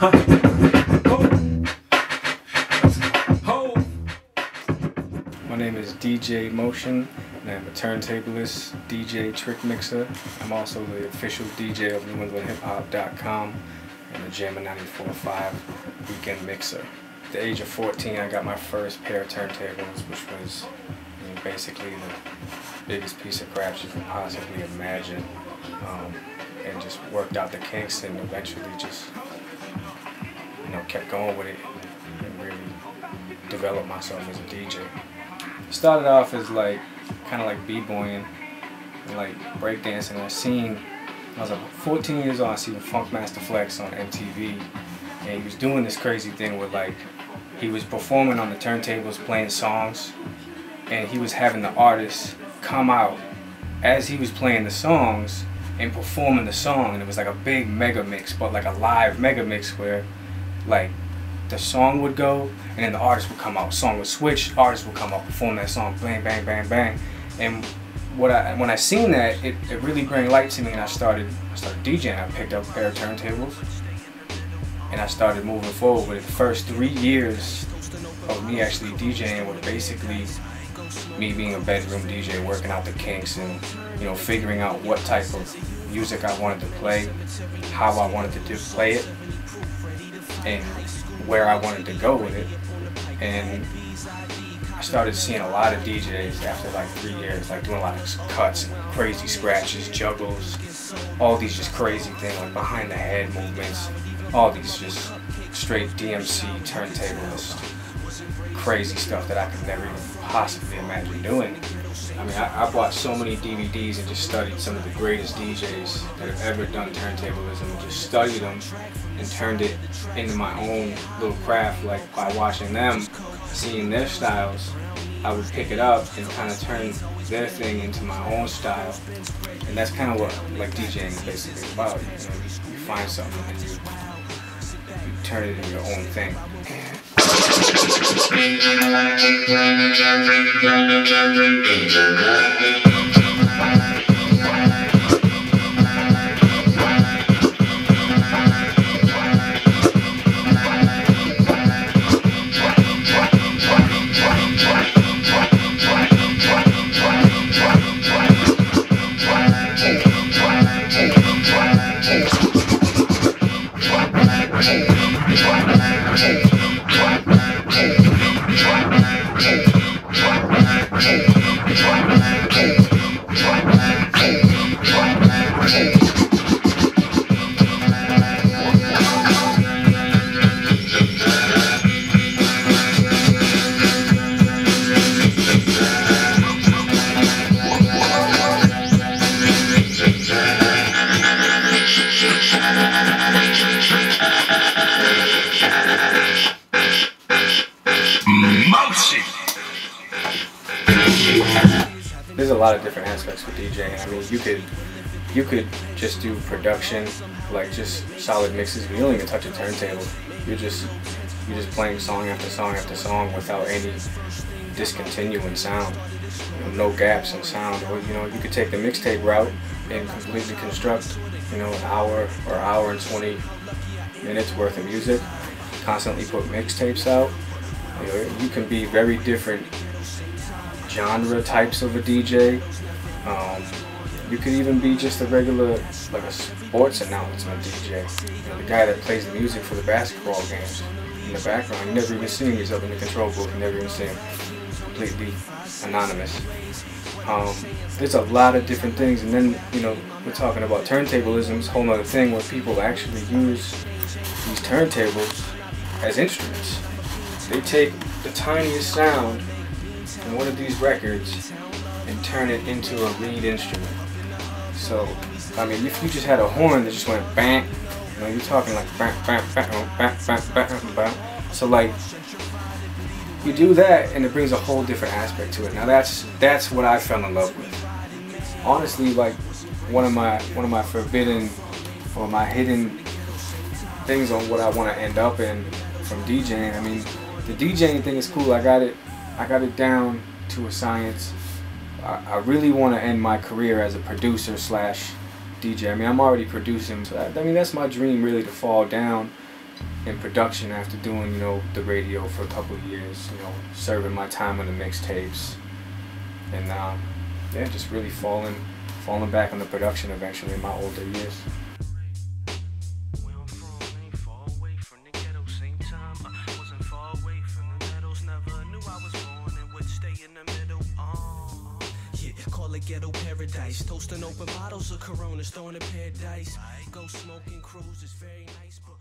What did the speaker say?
My name is DJ Motion, and I'm a turntablist, DJ, trick mixer. I'm also the official DJ of NewEnglandHipHop.com and the Jammin' 94.5 weekend mixer. At the age of 14, I got my first pair of turntables, which was basically the biggest piece of crap you can possibly imagine, and just worked out the kinks and eventually just kept going with it and really developed myself as a DJ. Started off as kind of like b-boying and like breakdancing. I was like 14 years old, I seen Funkmaster Flex on MTV, and he was doing this crazy thing where he was performing on the turntables playing songs, and he was having the artists come out as he was playing the songs and performing the song, and it was like a big mega mix, but like a live mega mix where the song would go and then the artist would come out, song would switch, artist would come out, perform that song, bang, bang, bang, bang. And when I seen that, it really brought light to me, and I started DJing. I picked up a pair of turntables and I started moving forward with it. The first 3 years of me actually DJing were basically me being a bedroom DJ, working out the kinks and figuring out what type of music I wanted to play, how I wanted to play it, and where I wanted to go with it. And I started seeing a lot of DJs after 3 years, doing a lot of cuts, crazy scratches, juggles, all these just crazy things, like behind the head movements, all these just straight DMC turntablist crazy stuff that I could never even possibly imagine doing. I mean, I bought so many DVDs and just studied some of the greatest DJs that have ever done turntablism, and just studied them and turned it into my own little craft. By watching them, seeing their styles, I would pick it up and kind of turn their thing into my own style. And that's kind of what DJing is basically about. You find something and you turn it into your own thing. There's a lot of different aspects with DJing. I mean, you could just do production, just solid mixes, but you don't even touch a turntable. You're just playing song after song after song without any discontinuing sound, no gaps in sound. Or you could take the mixtape route and completely construct an hour or hour and 20 minutes worth of music, constantly put mixtapes out. You can be very different genre types of a DJ. You could even be just a regular, a sports announcement DJ. The guy that plays the music for the basketball games in the background. You never even see him. He's up in the control booth. You never even see him. Completely anonymous. There's a lot of different things, and then we're talking about turntablism. It's a whole other thing where people actually use these turntables as instruments. They take the tiniest sound in one of these records and turn it into a reed instrument. So, I mean, if you just had a horn that just went bang, you're talking bang, bang, bang, bang, bang, bang, bang. So you do that and it brings a whole different aspect to it. Now that's what I fell in love with. Honestly, one of my forbidden or my hidden things on what I want to end up in from DJing. I mean, the DJing thing is cool. I got it down to a science. I really want to end my career as a producer / DJ. I mean, I'm already producing. So I mean, that's my dream, really, to fall down in production after doing, you know, the radio for a couple of years, you know, serving my time on the mixtapes, and yeah, just really falling back on the production eventually in my older years. Call it ghetto paradise, toasting open bottles of Coronas, throwing a pair of dice. Go smoking cruise, it's very nice, but